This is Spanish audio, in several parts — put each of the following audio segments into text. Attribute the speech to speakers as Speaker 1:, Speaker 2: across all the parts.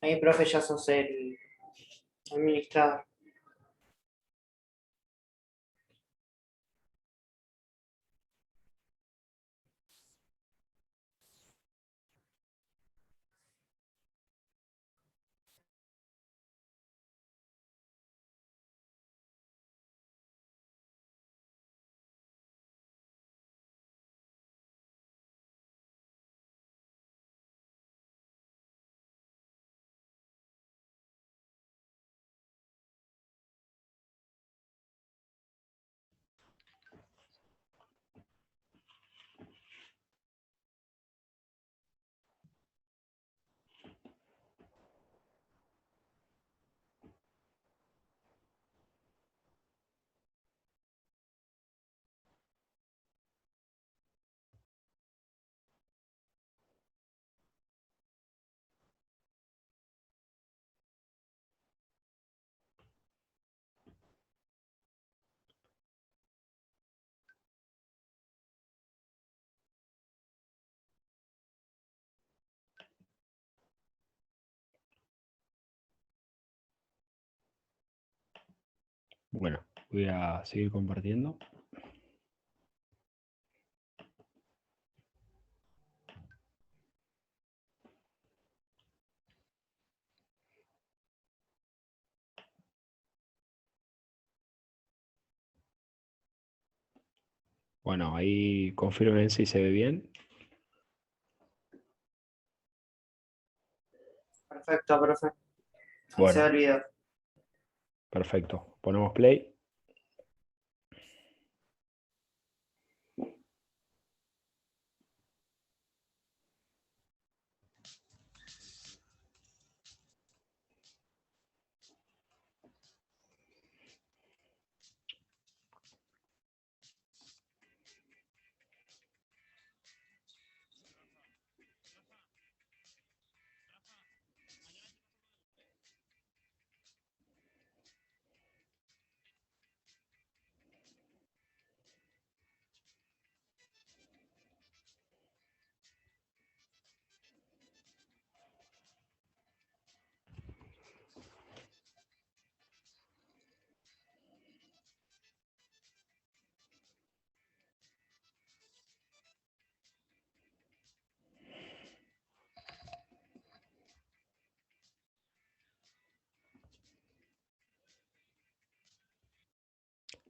Speaker 1: Ahí, profe, ya sos el administrador.
Speaker 2: Bueno, voy a seguir compartiendo. Bueno, ahí confirmen si se ve bien.
Speaker 1: Perfecto, profe. Ahí se ve
Speaker 2: Bueno,
Speaker 1: el video.
Speaker 2: perfecto. Ponemos play.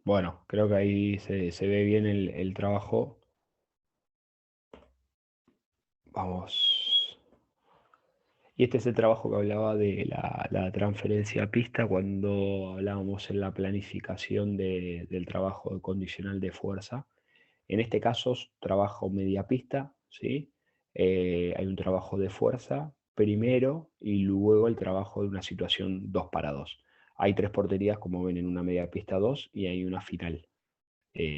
Speaker 2: Bueno, creo que ahí se ve bien el trabajo. Vamos. Y este es el trabajo que hablaba de la transferencia a pista cuando hablábamos en la planificación del trabajo condicional de fuerza. En este caso, es trabajo media pista, ¿sí? Hay un trabajo de fuerza primero y luego el trabajo de una situación 2 para 2. Hay tres porterías, como ven, en una media pista 2 y hay una final.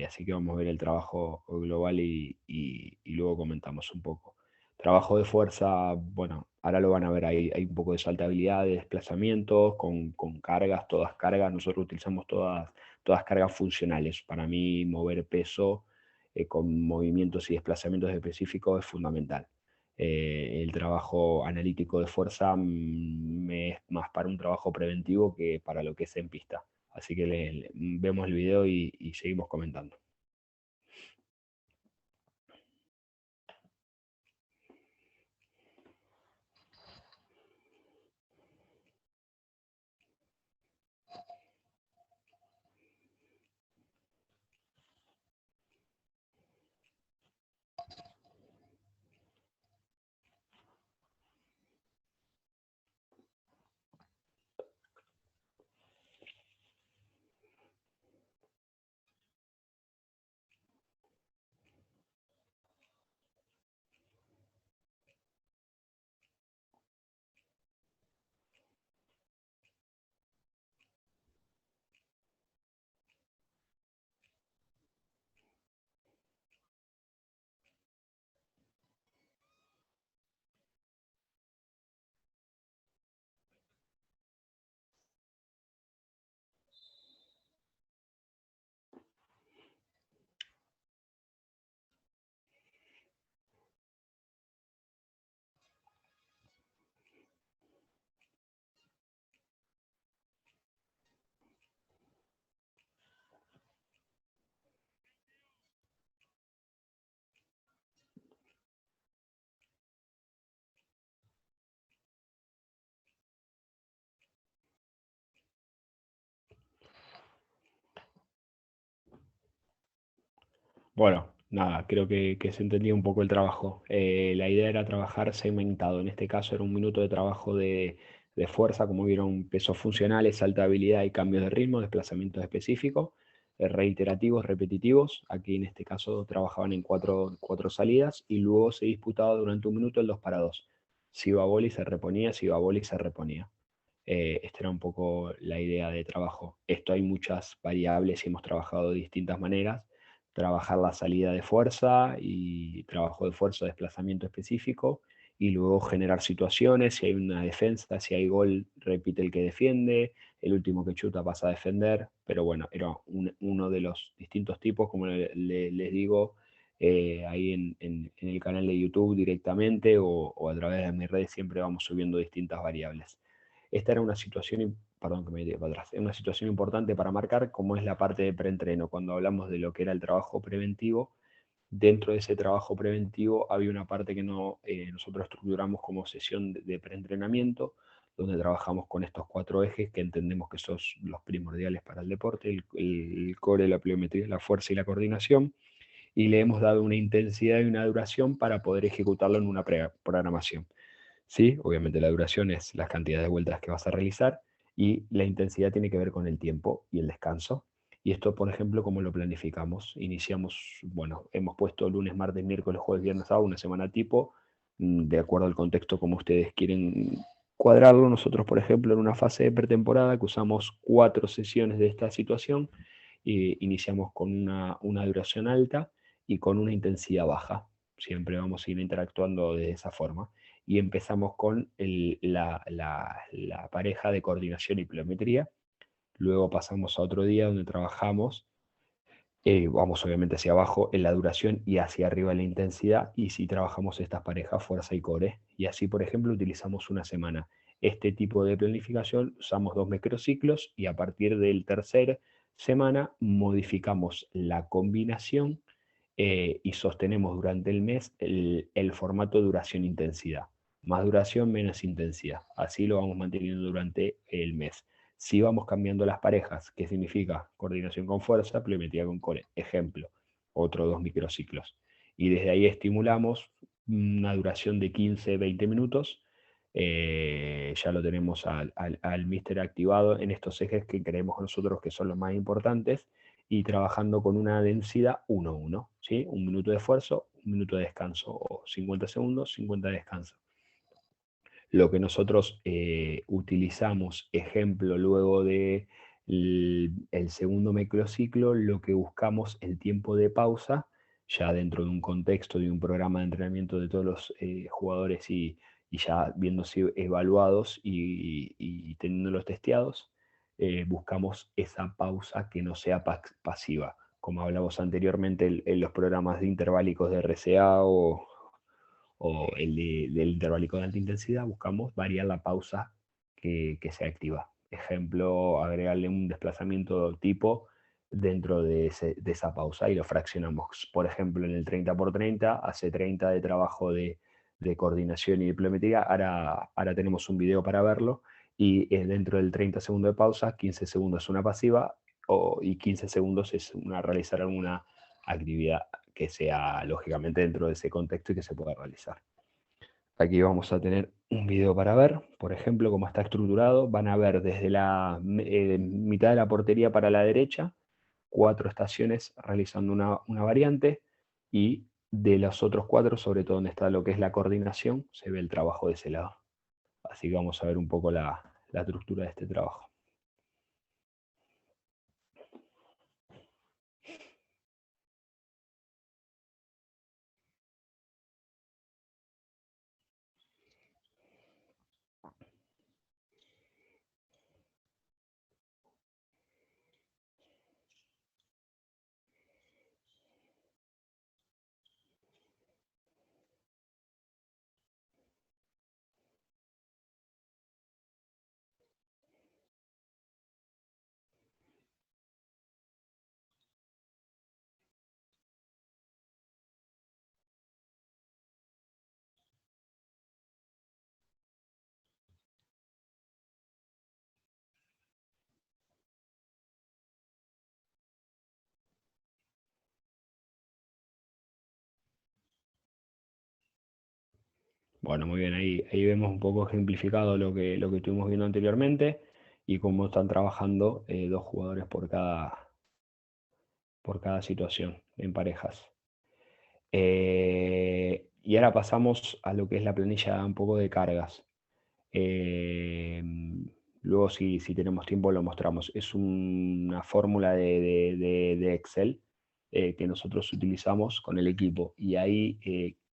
Speaker 2: Así que vamos a ver el trabajo global y luego comentamos un poco. Trabajo de fuerza, bueno, ahora lo van a ver, hay un poco de saltabilidad, de desplazamientos, con cargas, todas cargas. Nosotros utilizamos todas cargas funcionales. Para mí, mover peso con movimientos y desplazamientos específicos es fundamental. El trabajo analítico de fuerza me es más para un trabajo preventivo que para lo que es en pista. Así que vemos el video y seguimos comentando. Bueno, nada, creo que se entendía un poco el trabajo. La idea era trabajar segmentado. En este caso era un minuto de trabajo de fuerza, como vieron, pesos funcionales, alta habilidad y cambios de ritmo, desplazamientos específicos, reiterativos, repetitivos. Aquí en este caso trabajaban en cuatro salidas y luego se disputaba durante un minuto el 2 para 2. Si iba a boli se reponía, si iba a boli se reponía. Esta era un poco la idea de trabajo. Esto hay muchas variables y hemos trabajado de distintas maneras. Trabajar la salida de fuerza y trabajo de fuerza, desplazamiento específico, y luego generar situaciones. Si hay una defensa, si hay gol, repite el que defiende, el último que chuta pasa a defender. Pero bueno, era uno de los distintos tipos, como les digo, ahí en el canal de YouTube directamente o a través de mis redes siempre vamos subiendo distintas variables. Esta era una situación, perdón que me lleve para atrás, una situación importante para marcar como es la parte de preentreno. Cuando hablamos de lo que era el trabajo preventivo, dentro de ese trabajo preventivo había una parte que nosotros estructuramos como sesión de preentrenamiento, donde trabajamos con estos cuatro ejes que entendemos que son los primordiales para el deporte, el core, la pliometría, la fuerza y la coordinación, y le hemos dado una intensidad y una duración para poder ejecutarlo en una programación. Sí, obviamente la duración es la cantidad de vueltas que vas a realizar y la intensidad tiene que ver con el tiempo y el descanso. Y esto, por ejemplo, ¿cómo lo planificamos? Iniciamos, bueno, hemos puesto lunes, martes, miércoles, jueves, viernes, sábado, una semana tipo, de acuerdo al contexto como ustedes quieren cuadrarlo. Nosotros, por ejemplo, en una fase de pretemporada que usamos 4 sesiones de esta situación, iniciamos con una duración alta y con una intensidad baja. Siempre vamos a ir interactuando de esa forma y empezamos con la pareja de coordinación y pliometría. Luego pasamos a otro día donde trabajamos, vamos obviamente hacia abajo en la duración y hacia arriba en la intensidad, y si trabajamos estas parejas, fuerza y core. Y así, por ejemplo, utilizamos una semana. Este tipo de planificación usamos 2 microciclos y a partir del tercer semana modificamos la combinación y sostenemos durante el mes el formato duración-intensidad. Más duración, menos intensidad. Así lo vamos manteniendo durante el mes. Si vamos cambiando las parejas, ¿qué significa? Coordinación con fuerza, pliometría con core. Ejemplo, otro 2 microciclos. Y desde ahí estimulamos una duración de 15-20 minutos. Ya lo tenemos al míster activado en estos ejes que creemos nosotros que son los más importantes y trabajando con una densidad 1-1, ¿sí? Un minuto de esfuerzo, un minuto de descanso, o 50 segundos, 50 de descanso. Lo que nosotros utilizamos, ejemplo, luego de el segundo microciclo, lo que buscamos el tiempo de pausa, ya dentro de un contexto de un programa de entrenamiento de todos los jugadores y ya viéndose evaluados y teniéndolos testeados, buscamos esa pausa que no sea pasiva. Como hablamos anteriormente en los programas de interválicos de RCA o del intervalico de alta intensidad, buscamos variar la pausa que sea activa. Ejemplo, agregarle un desplazamiento tipo dentro de esa pausa y lo fraccionamos. Por ejemplo, en el 30x30 hace 30 de trabajo de coordinación y de pliometría. Ahora tenemos un video para verlo y dentro del 30 segundos de pausa, 15 segundos es una pasiva y 15 segundos es realizar alguna actividad que sea lógicamente dentro de ese contexto y que se pueda realizar. Aquí vamos a tener un video para ver, por ejemplo, cómo está estructurado. Van a ver desde la mitad de la portería para la derecha, 4 estaciones realizando una variante, y de los otros 4, sobre todo donde está lo que es la coordinación, se ve el trabajo de ese lado. Así que vamos a ver un poco la estructura de este trabajo. Bueno, muy bien, ahí vemos un poco ejemplificado lo que estuvimos viendo anteriormente y cómo están trabajando dos jugadores por cada situación en parejas. Y ahora pasamos a lo que es la planilla un poco de cargas. Eh, Luego, si tenemos tiempo, lo mostramos. Es una fórmula de Excel que nosotros utilizamos con el equipo. Y ahí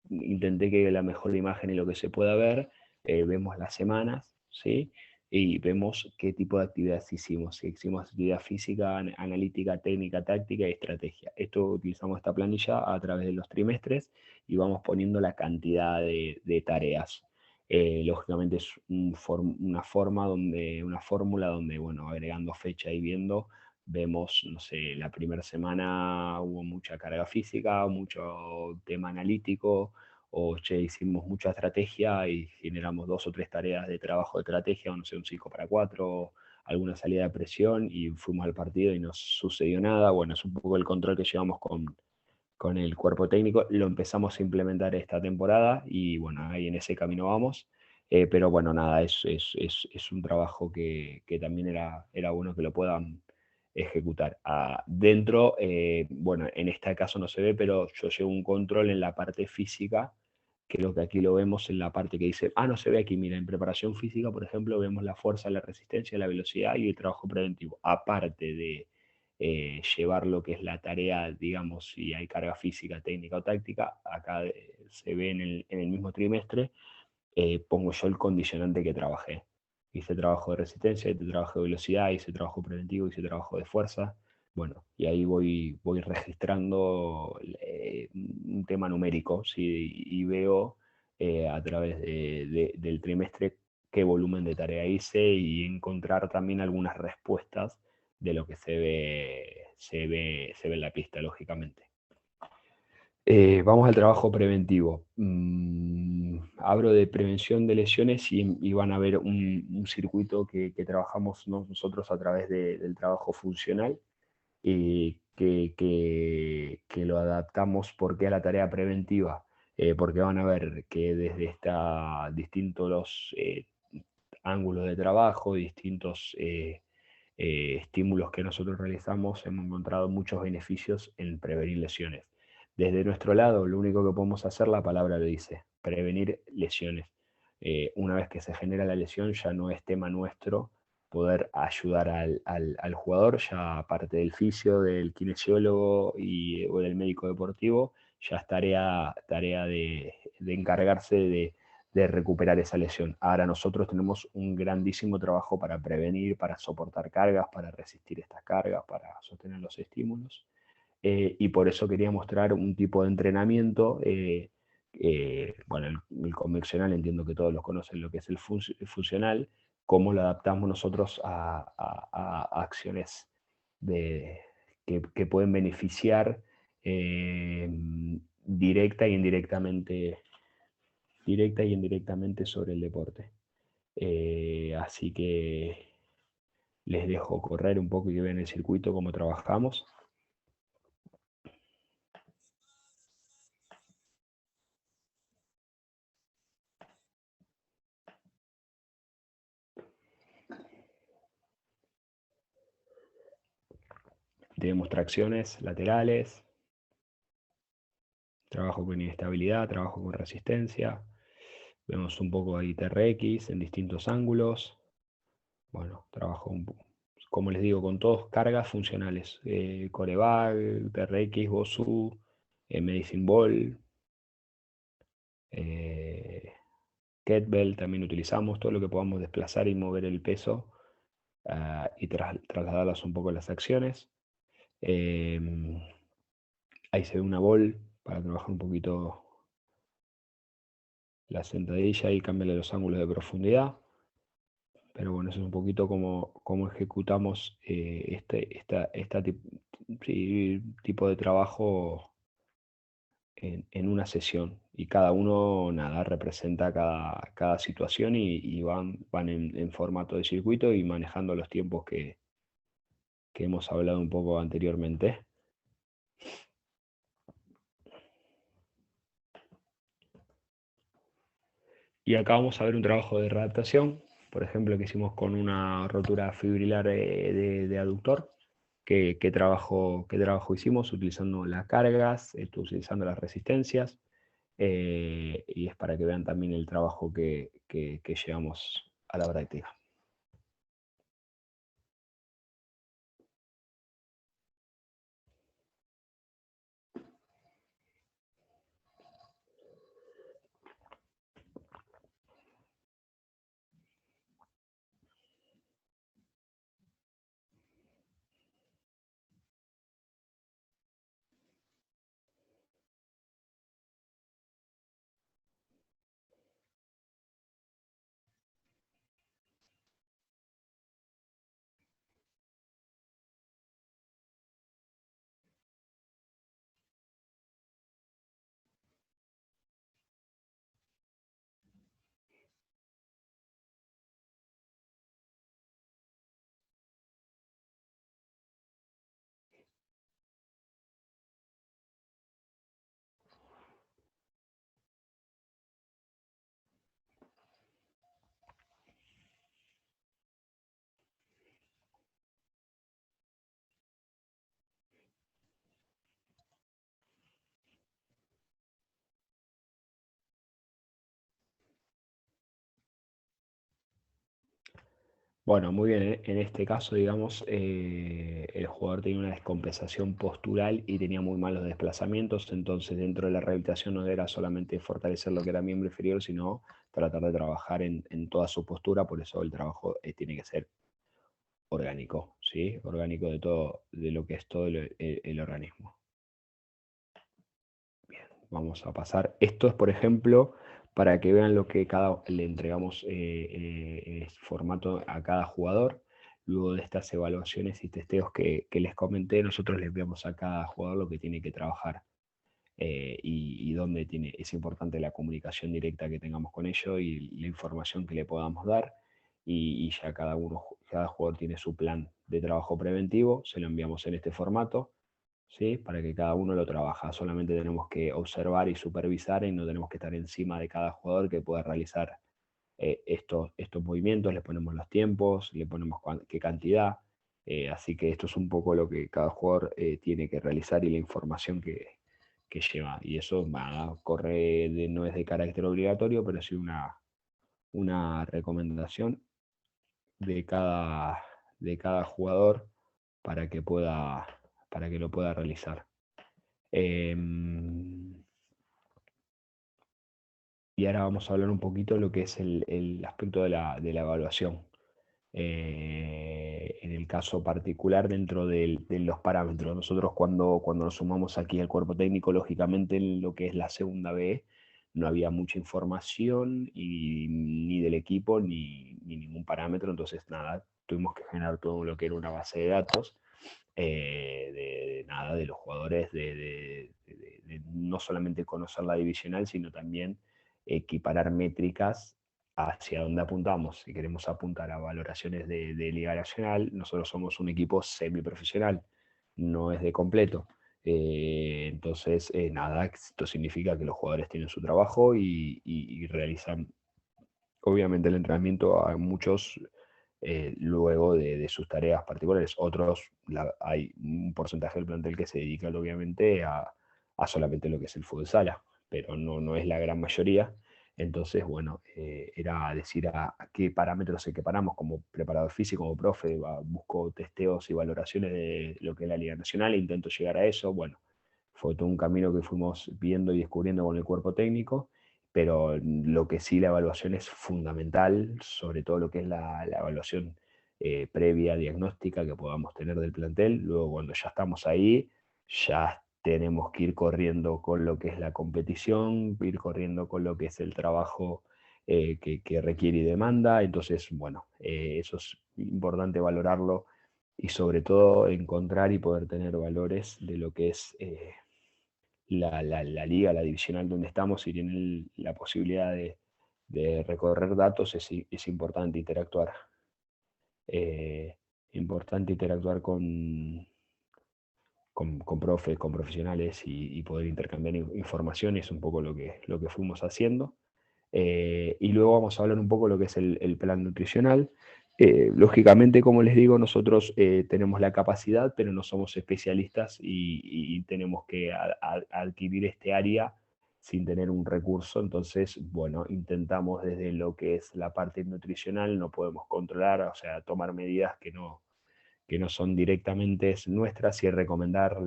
Speaker 2: intenté que la mejor imagen y lo que se pueda ver, vemos las semanas, ¿sí? Y vemos qué tipo de actividades hicimos. Si hicimos actividad física, analítica, técnica, táctica y estrategia. Esto utilizamos esta planilla a través de los trimestres y vamos poniendo la cantidad de tareas. Lógicamente es una fórmula donde, bueno, agregando fecha y viendo, vemos, no sé, la primera semana hubo mucha carga física, mucho tema analítico, o che, hicimos mucha estrategia y generamos 2 o 3 tareas de trabajo de estrategia, o no sé, un 5 para 4, alguna salida de presión y fuimos al partido y no sucedió nada. Bueno, es un poco el control que llevamos con el cuerpo técnico. Lo empezamos a implementar esta temporada y bueno, ahí en ese camino vamos. Pero bueno, nada, es un trabajo que también era bueno que lo puedan ejecutar. Dentro, bueno, en este caso no se ve, pero yo llevo un control en la parte física, que es lo que aquí lo vemos en la parte que dice, no se ve aquí, mira, en preparación física, por ejemplo, vemos la fuerza, la resistencia, la velocidad y el trabajo preventivo. Aparte de llevar lo que es la tarea, digamos, si hay carga física, técnica o táctica, acá se ve en el mismo trimestre, pongo yo el condicionante que trabajé. Hice trabajo de resistencia, hice trabajo de velocidad, hice trabajo preventivo, hice trabajo de fuerza. Bueno, y ahí voy registrando un tema numérico, ¿sí? Y veo a través del trimestre qué volumen de tarea hice y encontrar también algunas respuestas de lo que se ve en la pista, lógicamente. Vamos al trabajo preventivo. Abro de prevención de lesiones y van a ver un circuito que trabajamos nosotros a través del trabajo funcional y que lo adaptamos porque a la tarea preventiva, porque van a ver que desde distintos ángulos de trabajo, distintos estímulos que nosotros realizamos, hemos encontrado muchos beneficios en prevenir lesiones. Desde nuestro lado, lo único que podemos hacer, la palabra lo dice, prevenir lesiones. Una vez que se genera la lesión, ya no es tema nuestro poder ayudar al jugador, ya aparte del fisio, del kinesiólogo o del médico deportivo, ya es tarea de encargarse de recuperar esa lesión. Ahora nosotros tenemos un grandísimo trabajo para prevenir, para soportar cargas, para resistir estas cargas, para sostener los estímulos. Y por eso quería mostrar un tipo de entrenamiento. Bueno, el convencional, entiendo que todos los conocen lo que es el funcional, cómo lo adaptamos nosotros a acciones que pueden beneficiar eh, directa y indirectamente sobre el deporte. Así que les dejo correr un poco y que vean el circuito, cómo trabajamos. Tenemos tracciones laterales, trabajo con inestabilidad, trabajo con resistencia. Vemos un poco ahí TRX en distintos ángulos. Bueno, trabajo como les digo, con todos cargas funcionales. Corebag, TRX, BOSU, Medicine Ball, kettlebell también utilizamos, todo lo que podamos desplazar y mover el peso y trasladarlas un poco a las acciones. Ahí se ve una ball para trabajar un poquito la sentadilla y cambiarle los ángulos de profundidad. Pero bueno, eso es un poquito cómo ejecutamos tipo de trabajo en una sesión. Y cada uno, nada, representa cada situación y van en formato de circuito y manejando los tiempos que hemos hablado un poco anteriormente. Y acá vamos a ver un trabajo de readaptación, por ejemplo, que hicimos con una rotura fibrilar de aductor. ¿Qué trabajo hicimos? Utilizando las cargas, utilizando las resistencias, y es para que vean también el trabajo que llevamos a la práctica. Bueno, muy bien. En este caso, digamos, el jugador tenía una descompensación postural y tenía muy malos desplazamientos, entonces dentro de la rehabilitación no era solamente fortalecer lo que era miembro inferior, sino tratar de trabajar en toda su postura, por eso el trabajo tiene que ser orgánico, ¿sí? Orgánico de todo, de lo que es todo el organismo. Vamos a pasar. Esto es, por ejemplo, para que vean lo que le entregamos formato a cada jugador. Luego de estas evaluaciones y testeos que les comenté, nosotros les enviamos a cada jugador lo que tiene que trabajar, y dónde es importante la comunicación directa que tengamos con ellos y la información que le podamos dar. Y ya cada jugador tiene su plan de trabajo preventivo, se lo enviamos en este formato. ¿Sí? Para que cada uno lo trabaja. Solamente tenemos que observar y supervisar y no tenemos que estar encima de cada jugador que pueda realizar estos movimientos, le ponemos los tiempos, le ponemos qué cantidad. Así que esto es un poco lo que cada jugador tiene que realizar y la información que lleva. Y eso no es de carácter obligatorio, pero sí una recomendación de cada jugador para que para que lo pueda realizar. Em, y ahora vamos a hablar un poquito de lo que es el aspecto de la evaluación. En el caso particular, dentro de los parámetros, nosotros cuando nos sumamos aquí al cuerpo técnico, lógicamente en lo que es la segunda B, no había mucha información ni del equipo ni ningún parámetro, entonces nada, tuvimos que generar todo lo que era una base de datos, nada, de los jugadores, de no solamente conocer la divisional, sino también equiparar métricas hacia dónde apuntamos. Si queremos apuntar a valoraciones de Liga Nacional, nosotros somos un equipo semiprofesional, no es de completo. Entonces, nada, esto significa que los jugadores tienen su trabajo y realizan, obviamente, el entrenamiento a muchos luego de sus tareas particulares. Otros, hay un porcentaje del plantel que se dedica obviamente a solamente lo que es el fútbol sala, pero no es la gran mayoría. Entonces, bueno, era decir a qué parámetros equiparamos como preparador físico, como profe, busco testeos y valoraciones de lo que es la Liga Nacional e intento llegar a eso. Bueno, fue todo un camino que fuimos viendo y descubriendo con el cuerpo técnico, pero lo que sí, la evaluación es fundamental, sobre todo lo que es la evaluación previa, diagnóstica que podamos tener del plantel. Luego, cuando ya estamos ahí, ya tenemos que ir corriendo con lo que es la competición, ir corriendo con lo que es el trabajo que requiere y demanda. Entonces, bueno, eso es importante valorarlo y sobre todo encontrar y poder tener valores de lo que es la liga, la divisional donde estamos, y tienen la posibilidad de recorrer datos, es importante interactuar. Eh, Importante interactuar con profes, con profesionales y poder intercambiar información, es un poco lo que fuimos haciendo. Y luego vamos a hablar un poco de lo que es el plan nutricional. Lógicamente, como les digo, nosotros tenemos la capacidad, pero no somos especialistas y tenemos que adquirir este área sin tener un recurso. Entonces, bueno, intentamos desde lo que es la parte nutricional, no podemos controlar, o sea, tomar medidas que no son directamente nuestras y recomendar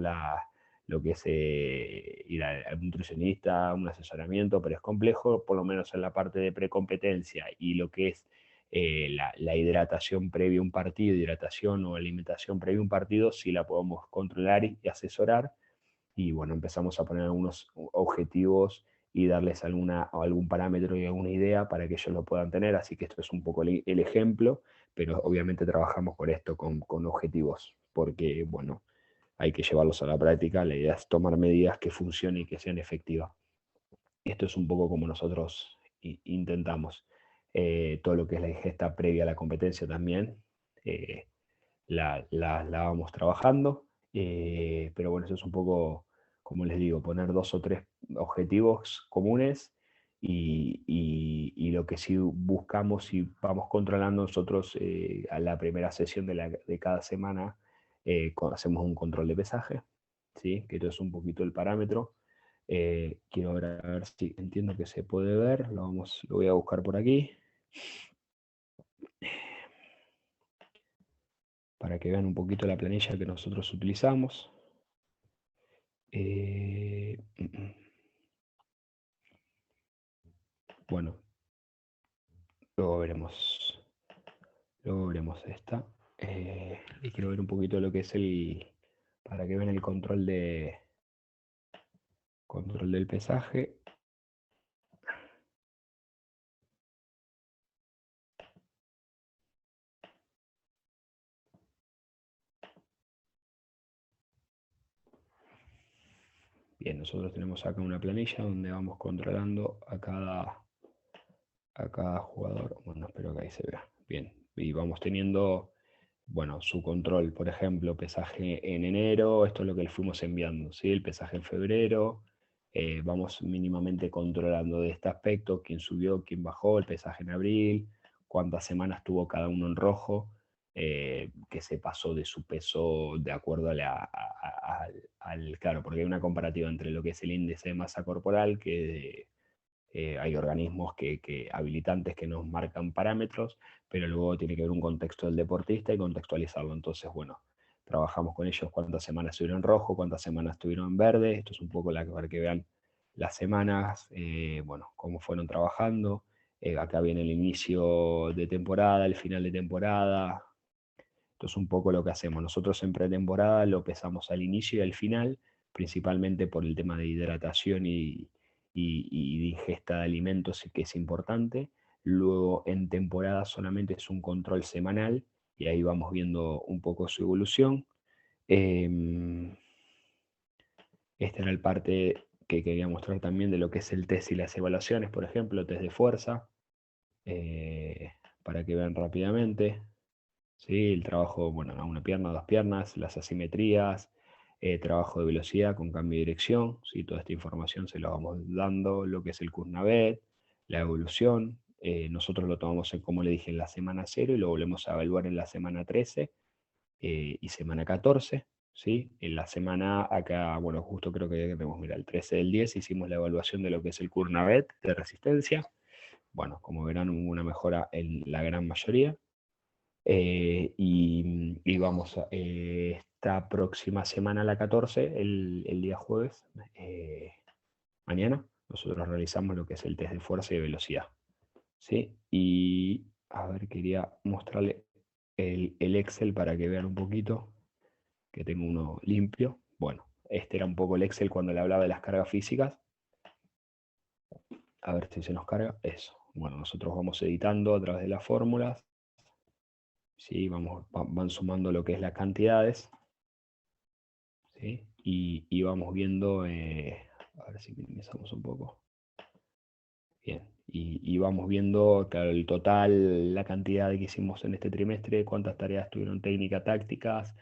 Speaker 2: lo que es ir al nutricionista, un asesoramiento, pero es complejo, por lo menos en la parte de precompetencia y lo que es la hidratación previa a un partido, hidratación o alimentación previa a un partido, sí la podemos controlar y asesorar. Y bueno, empezamos a poner algunos objetivos y darles algún parámetro y alguna idea para que ellos lo puedan tener. Así que esto es un poco el ejemplo, pero obviamente trabajamos con esto, con objetivos, porque bueno, hay que llevarlos a la práctica. La idea es tomar medidas que funcionen y que sean efectivas. Esto es un poco como nosotros intentamos. Todo lo que es la ingesta previa a la competencia también. La vamos trabajando, pero bueno, eso es un poco, como les digo, poner 2 o 3 objetivos comunes y lo que sí buscamos y vamos controlando nosotros a la primera sesión de cada semana, hacemos un control de pesaje, ¿sí? Que esto es un poquito el parámetro. Quiero a ver si entiendo que se puede ver, lo voy a buscar por aquí. Para que vean un poquito la planilla que nosotros utilizamos. Bueno, luego veremos esta. Y quiero ver un poquito lo que es para que vean el control del pesaje. Bien, nosotros tenemos acá una planilla donde vamos controlando a cada jugador. Bueno, espero que ahí se vea. Bien, y vamos teniendo, bueno, su control, por ejemplo, pesaje en enero, esto es lo que le fuimos enviando, ¿sí? El pesaje en febrero, vamos mínimamente controlando de este aspecto, quién subió, quién bajó, el pesaje en abril, cuántas semanas tuvo cada uno en rojo, que se pasó de su peso de acuerdo claro, porque hay una comparativa entre lo que es el índice de masa corporal, que hay organismos habilitantes que nos marcan parámetros, pero luego tiene que haber un contexto del deportista y contextualizarlo. Entonces, bueno, trabajamos con ellos cuántas semanas estuvieron en rojo, cuántas semanas estuvieron en verde. Esto es un poco para que vean las semanas, bueno, cómo fueron trabajando. Acá viene el inicio de temporada, el final de temporada. Esto es un poco lo que hacemos. Nosotros en pretemporada lo pesamos al inicio y al final, principalmente por el tema de hidratación y de ingesta de alimentos, que es importante. Luego en temporada solamente es un control semanal y ahí vamos viendo un poco su evolución. Esta era el parte que quería mostrar también de lo que es el test y las evaluaciones, por ejemplo, test de fuerza, para que vean rápidamente. ¿Sí? El trabajo, bueno, a una pierna, 2 piernas, las asimetrías, trabajo de velocidad con cambio de dirección, ¿sí? Toda esta información se la vamos dando, lo que es el Kuznavet, la evolución. Nosotros lo tomamos, como le dije, en la semana 0 y lo volvemos a evaluar en la semana 13 y semana 14. ¿Sí? En la semana acá, bueno, justo creo que tenemos, mira, el 13 del 10 hicimos la evaluación de lo que es el Kuznavet de resistencia. Bueno, como verán, hubo una mejora en la gran mayoría. Y vamos, esta próxima semana, la 14, el día jueves, mañana, nosotros realizamos lo que es el test de fuerza y de velocidad. ¿Sí? Y a ver, quería mostrarle el Excel para que vean un poquito, que tengo uno limpio. Bueno, este era un poco el Excel cuando le hablaba de las cargas físicas. A ver si se nos carga. Eso. Bueno, nosotros vamos editando a través de las fórmulas. ¿Sí? Van sumando lo que es las cantidades. ¿Sí? Y vamos viendo, a ver si minimizamos un poco. Bien, y vamos viendo, claro, el total, la cantidad que hicimos en este trimestre, cuántas tareas tuvieron técnicas, tácticas,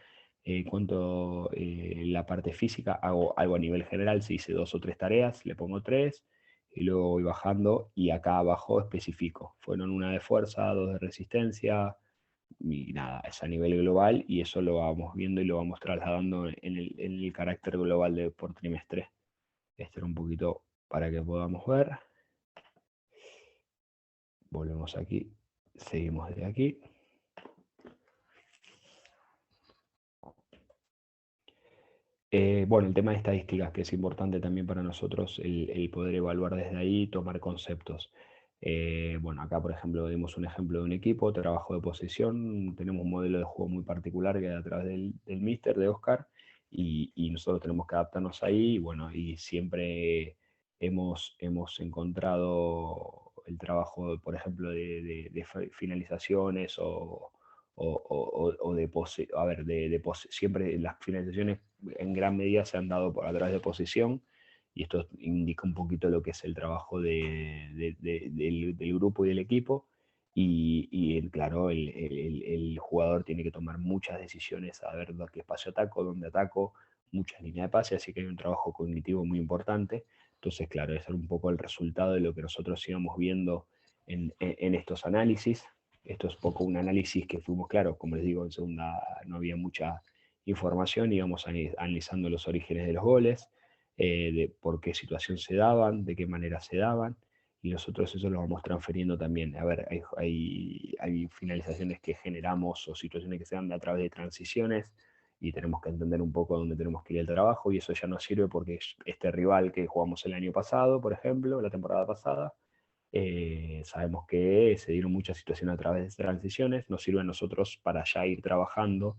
Speaker 2: cuánto la parte física, hago algo a nivel general, si hice 2 o 3 tareas, le pongo 3, y luego voy bajando y acá abajo especifico. Fueron una de fuerza, dos de resistencia y nada, es a nivel global y eso lo vamos viendo y lo vamos trasladando en el carácter global de por trimestre. Este era un poquito para que podamos ver. Volvemos aquí, seguimos desde aquí. Bueno, el tema de estadísticas, que es importante también para nosotros el poder evaluar desde ahí, tomar conceptos. Bueno, acá por ejemplo dimos un ejemplo de un equipo, trabajo de posesión, tenemos un modelo de juego muy particular que es a través del Mister, de Oscar, y nosotros tenemos que adaptarnos ahí, y bueno, y siempre hemos encontrado el trabajo, por ejemplo, de finalizaciones o de a ver, siempre las finalizaciones en gran medida se han dado a través de posesión, y esto indica un poquito lo que es el trabajo del grupo y del equipo, claro, el jugador tiene que tomar muchas decisiones, a ver qué espacio ataco, dónde ataco, muchas líneas de pase, así que hay un trabajo cognitivo muy importante. Entonces, claro, ese era un poco el resultado de lo que nosotros íbamos viendo en estos análisis. Esto es poco un análisis que fuimos, claro, como les digo, en segunda no había mucha información, íbamos analizando los orígenes de los goles, de por qué situación se daban, de qué manera se daban, y nosotros eso lo vamos transfiriendo también. A ver, hay finalizaciones que generamos o situaciones que se dan a través de transiciones, y tenemos que entender un poco dónde tenemos que ir el trabajo, y eso ya nos sirve porque este rival que jugamos el año pasado, por ejemplo, la temporada pasada, sabemos que se dieron muchas situaciones a través de transiciones, nos sirve a nosotros para ya ir trabajando.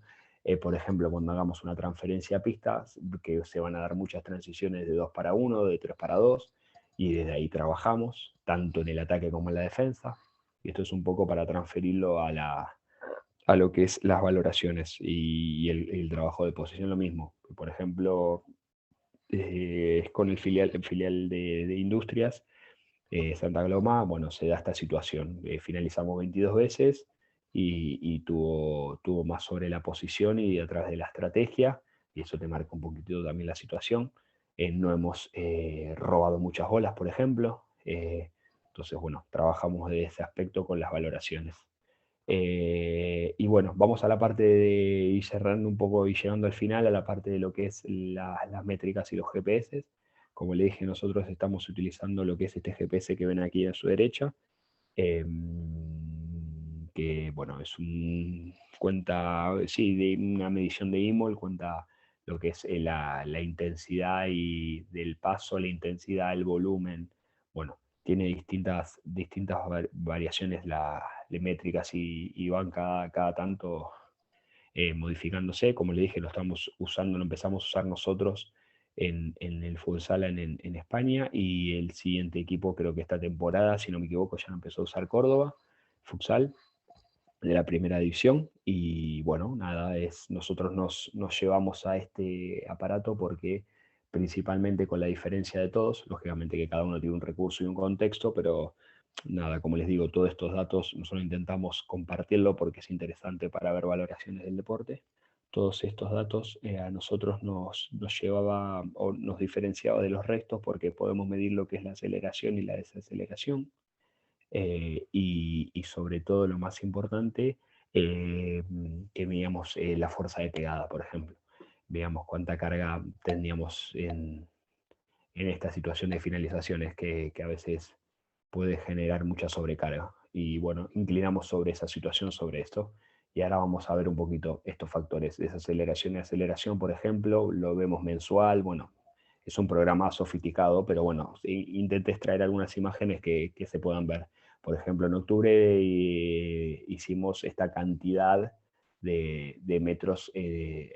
Speaker 2: Por ejemplo, cuando hagamos una transferencia a pistas, que se van a dar muchas transiciones de 2 para 1, de 3 para 2, y desde ahí trabajamos, tanto en el ataque como en la defensa. Y esto es un poco para transferirlo a lo que es las valoraciones y el trabajo de posición lo mismo. Por ejemplo, con el filial de Industrias, Santa Gloma, bueno, se da esta situación. Finalizamos 22 veces y tuvo más sobre la posición y a través de la estrategia, y eso te marca un poquito también la situación. No hemos robado muchas bolas, por ejemplo. Entonces, bueno, trabajamos de ese aspecto con las valoraciones. Y bueno, vamos a la parte de ir cerrando un poco y llegando al final, a la parte de lo que es las métricas y los GPS. Como le dije, nosotros estamos utilizando lo que es este GPS que ven aquí a su derecha, que bueno, es cuenta, sí, de una medición de IMOL, cuenta lo que es la intensidad y del paso, la intensidad, el volumen. Bueno, tiene distintas variaciones de métricas y van cada tanto modificándose. Como le dije, lo estamos usando, lo empezamos a usar nosotros en el futsal en España, y el siguiente equipo, creo que esta temporada, si no me equivoco, ya lo empezó a usar Córdoba, futsal, de la primera división. Y bueno, nada, nosotros nos llevamos a este aparato porque principalmente con la diferencia de todos, lógicamente que cada uno tiene un recurso y un contexto, pero nada, como les digo, todos estos datos nosotros intentamos compartirlo porque es interesante para ver valoraciones del deporte. Todos estos datos a nosotros nos llevaba o nos diferenciaba de los restos porque podemos medir lo que es la aceleración y la desaceleración, y sobre todo lo más importante, que veíamos la fuerza de pegada, por ejemplo. Veamos cuánta carga teníamos en esta situación de finalizaciones que a veces puede generar mucha sobrecarga. Y bueno, inclinamos sobre esa situación, sobre esto. Y ahora vamos a ver un poquito estos factores. Desaceleración y aceleración, por ejemplo, lo vemos mensual. Bueno, es un programa sofisticado, pero bueno, intenté extraer algunas imágenes que se puedan ver. Por ejemplo, en octubre hicimos esta cantidad de metros,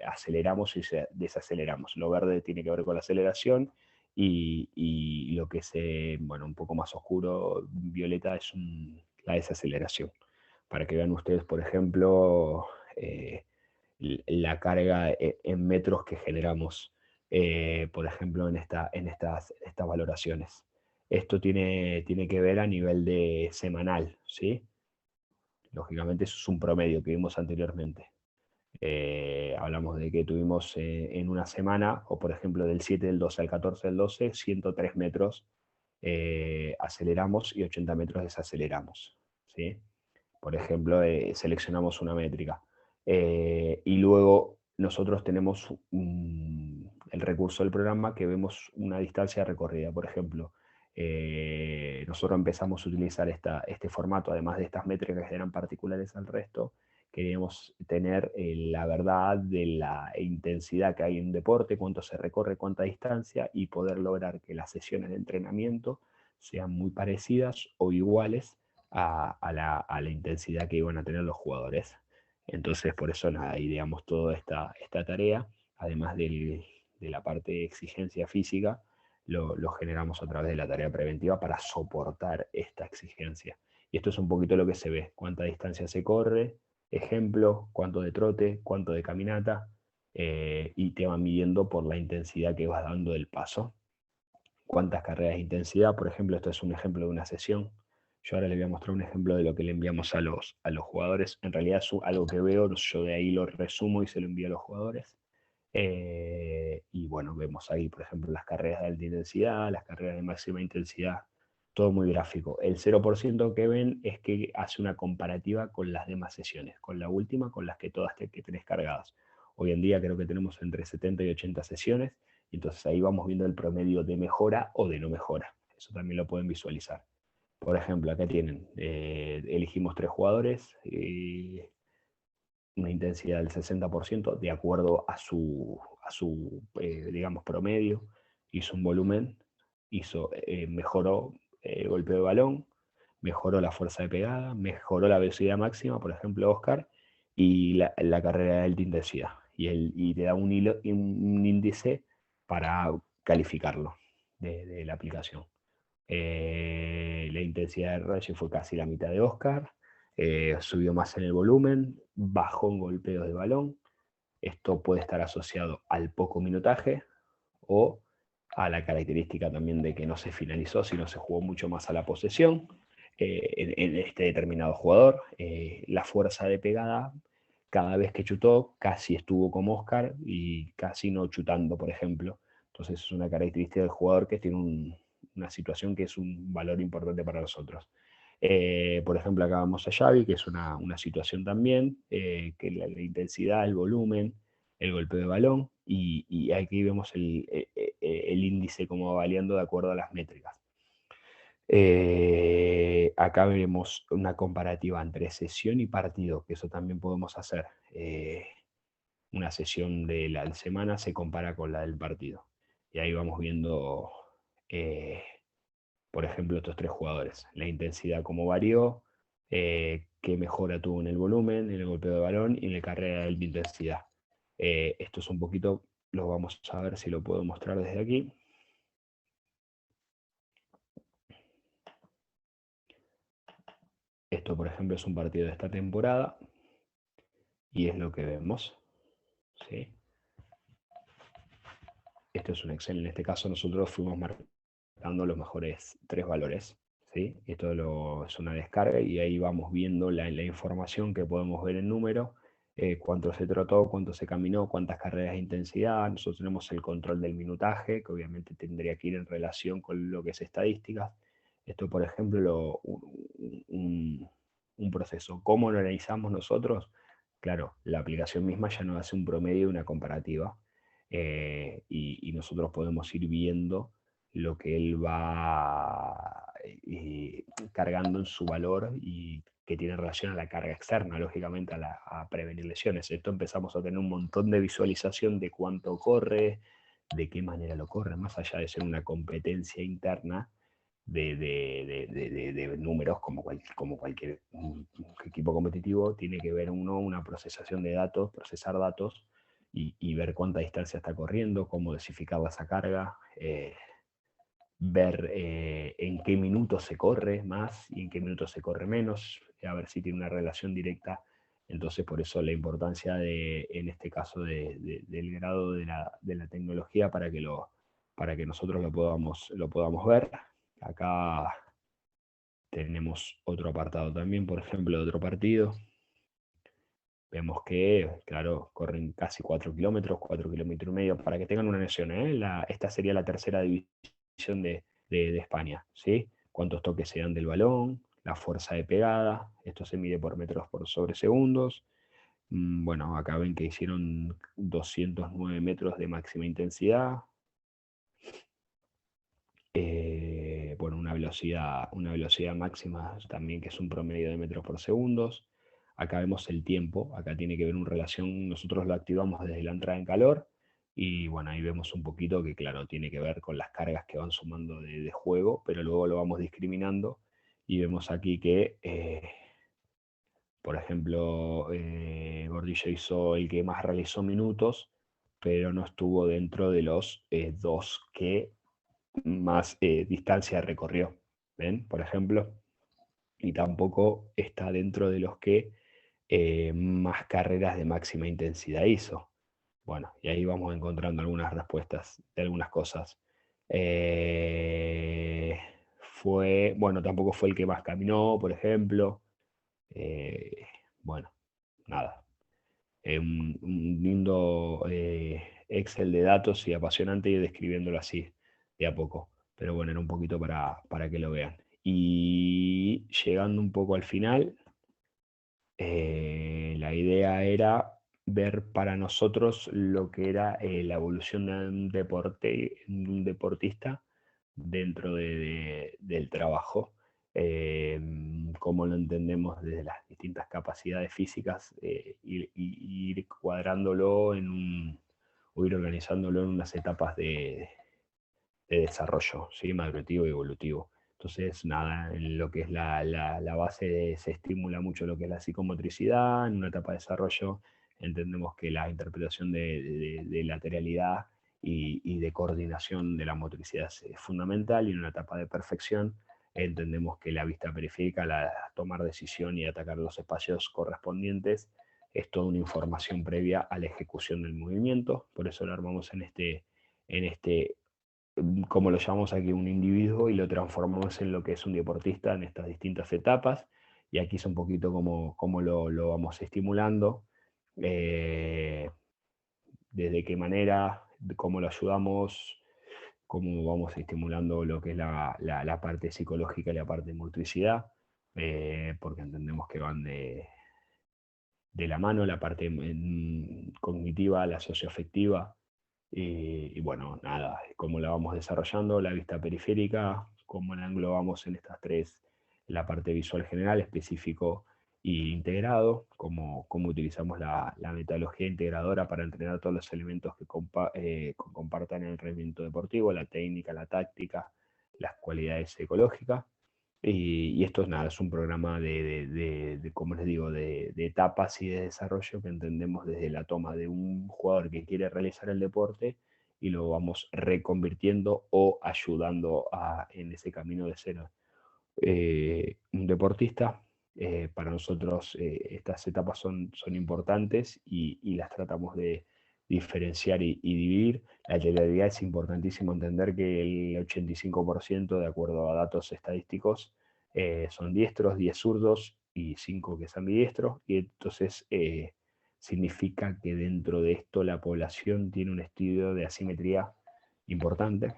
Speaker 2: aceleramos y desaceleramos. Lo verde tiene que ver con la aceleración, y lo que es bueno, un poco más oscuro, violeta, es la desaceleración. Para que vean ustedes, por ejemplo, la carga en metros que generamos, por ejemplo, en estas valoraciones. Esto tiene que ver a nivel de semanal, ¿sí? Lógicamente eso es un promedio que vimos anteriormente. Hablamos de que tuvimos en una semana, o por ejemplo del 7 del 12 al 14 del 12, 103 metros aceleramos y 80 metros desaceleramos, ¿sí? Por ejemplo, seleccionamos una métrica. Y luego nosotros tenemos el recurso del programa que vemos una distancia recorrida. Por ejemplo, nosotros empezamos a utilizar este formato, además de estas métricas que eran particulares al resto, queríamos tener la verdad de la intensidad que hay en un deporte, cuánto se recorre, cuánta distancia, y poder lograr que las sesiones de entrenamiento sean muy parecidas o iguales a la intensidad que iban a tener los jugadores. Entonces, por eso nada, ideamos toda esta tarea, además de la parte de exigencia física, lo generamos a través de la tarea preventiva para soportar esta exigencia. Y esto es un poquito lo que se ve, cuánta distancia se corre, ejemplo, cuánto de trote, cuánto de caminata, y te van midiendo por la intensidad que vas dando del paso. Cuántas carreras de intensidad, por ejemplo, esto es un ejemplo de una sesión. Yo ahora le voy a mostrar un ejemplo de lo que le enviamos a los jugadores. En realidad es algo que veo, yo de ahí lo resumo y se lo envío a los jugadores. Y bueno, vemos ahí, por ejemplo, las carreras de alta intensidad, las carreras de máxima intensidad, todo muy gráfico. El 0% que ven es que hace una comparativa con las demás sesiones, con la última, con las que todas que tenés cargadas. Hoy en día creo que tenemos entre 70 y 80 sesiones, y entonces ahí vamos viendo el promedio de mejora o de no mejora. Eso también lo pueden visualizar. Por ejemplo, acá tienen, elegimos 3 jugadores, una intensidad del 60% de acuerdo a su digamos, promedio, hizo un volumen, mejoró el golpe de balón, mejoró la fuerza de pegada, mejoró la velocidad máxima, por ejemplo, Oscar, y la carrera de alta intensidad. Y te da un índice para calificarlo de la aplicación. La intensidad de Rayes fue casi la mitad de Oscar, subió más en el volumen, bajó en golpeos de balón. Esto puede estar asociado al poco minutaje o a la característica también de que no se finalizó, sino se jugó mucho más a la posesión en este determinado jugador. La fuerza de pegada, cada vez que chutó, casi estuvo como Oscar y casi no chutando, por ejemplo. Entonces es una característica del jugador que tiene una situación que es un valor importante para nosotros. Por ejemplo, acá vamos a Xavi, que es una situación también, que la intensidad, el volumen, el golpe de balón, y aquí vemos el índice como va variando de acuerdo a las métricas. Acá veremos una comparativa entre sesión y partido, que eso también podemos hacer. Una sesión de la semana se compara con la del partido. Y ahí vamos viendo, por ejemplo, estos 3 jugadores. La intensidad cómo varió, qué mejora tuvo en el volumen, en el golpeo de balón y en la carrera de alta intensidad. Esto es un poquito, lo vamos a ver si lo puedo mostrar desde aquí. Esto, por ejemplo, es un partido de esta temporada y es lo que vemos, ¿sí? Esto es un Excel. En este caso nosotros fuimos marcando los mejores 3 valores, ¿sí? Esto es una descarga y ahí vamos viendo la información que podemos ver en número, cuánto se trotó, cuánto se caminó, cuántas carreras de intensidad. Nosotros tenemos el control del minutaje, que obviamente tendría que ir en relación con lo que es estadísticas. Esto, por ejemplo, un proceso. ¿Cómo lo analizamos nosotros? Claro, la aplicación misma ya nos hace un promedio y una comparativa. Y nosotros podemos ir viendo lo que él va cargando en su valor y que tiene relación a la carga externa, lógicamente a prevenir lesiones. Esto empezamos a tener un montón de visualización de cuánto corre, de qué manera lo corre, más allá de ser una competencia interna de números como cualquier equipo competitivo, tiene que ver una procesación de datos, procesar datos y ver cuánta distancia está corriendo, cómo dosificar esa carga, ver en qué minutos se corre más y en qué minutos se corre menos, a ver si tiene una relación directa. Entonces, por eso la importancia en este caso, del grado de la tecnología para que nosotros lo podamos ver. Acá tenemos otro apartado también, por ejemplo, de otro partido. Vemos que, claro, corren casi 4 kilómetros, 4 kilómetros y medio, para que tengan una noción. Esta sería la tercera división de España, ¿sí? Cuántos toques se dan del balón, la fuerza de pegada, esto se mide por metros por sobre segundos. Bueno, acá ven que hicieron 209 metros de máxima intensidad. Bueno, una velocidad máxima también que es un promedio de metros por segundos. Acá vemos el tiempo, acá tiene que ver una relación, nosotros lo activamos desde la entrada en calor y bueno, ahí vemos un poquito que claro, tiene que ver con las cargas que van sumando de juego, pero luego lo vamos discriminando y vemos aquí que, por ejemplo, Gordillo hizo el que más realizó minutos, pero no estuvo dentro de los dos que más distancia recorrió, ¿ven? Por ejemplo, y tampoco está dentro de los que más carreras de máxima intensidad hizo. Bueno, y ahí vamos encontrando algunas respuestas de algunas cosas. Eh, bueno, tampoco fue el que más caminó, por ejemplo. Eh, bueno, nada. Un lindo Excel de datos y apasionante ir describiéndolo así, de a poco. Pero bueno, era un poquito para que lo vean. Y llegando un poco al final, la idea era ver para nosotros lo que era la evolución de un deportista dentro del trabajo, cómo lo entendemos desde las distintas capacidades físicas, y ir cuadrándolo o ir organizándolo en unas etapas de desarrollo, ¿sí? Madurativo y evolutivo. Entonces, nada, en lo que es la base se estimula mucho lo que es la psicomotricidad, en una etapa de desarrollo entendemos que la interpretación de lateralidad y de coordinación de la motricidad es fundamental, y en una etapa de perfección entendemos que la vista periférica, la tomar decisión y atacar los espacios correspondientes, es toda una información previa a la ejecución del movimiento. Por eso lo armamos en este, como lo llamamos aquí, un individuo, y lo transformamos en lo que es un deportista en estas distintas etapas. Y aquí es un poquito como lo vamos estimulando, eh, desde qué manera, cómo lo ayudamos, cómo vamos estimulando lo que es la parte psicológica y la parte de motricidad, porque entendemos que van de la mano, la parte cognitiva, la socioafectiva, y bueno, nada, cómo la vamos desarrollando, la vista periférica, cómo la englobamos en estas tres, la parte visual general, específico e integrado, cómo utilizamos la metodología integradora para entrenar todos los elementos que compartan el rendimiento deportivo, la técnica, la táctica, las cualidades ecológicas. Y esto es nada, es un programa como les digo, de etapas y de desarrollo que entendemos desde la toma de un jugador que quiere realizar el deporte y lo vamos reconvirtiendo o ayudando en ese camino de ser un deportista. Para nosotros estas etapas son importantes y las tratamos de diferenciar y dividir. La lateralidad es importantísimo entender que el 85%, de acuerdo a datos estadísticos, son diestros, 10 zurdos y 5 que son ambidiestros, y entonces significa que dentro de esto la población tiene un estudio de asimetría importante.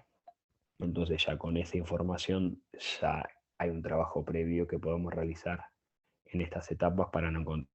Speaker 2: Entonces ya con esa información ya hay un trabajo previo que podemos realizar en estas etapas para no encontrar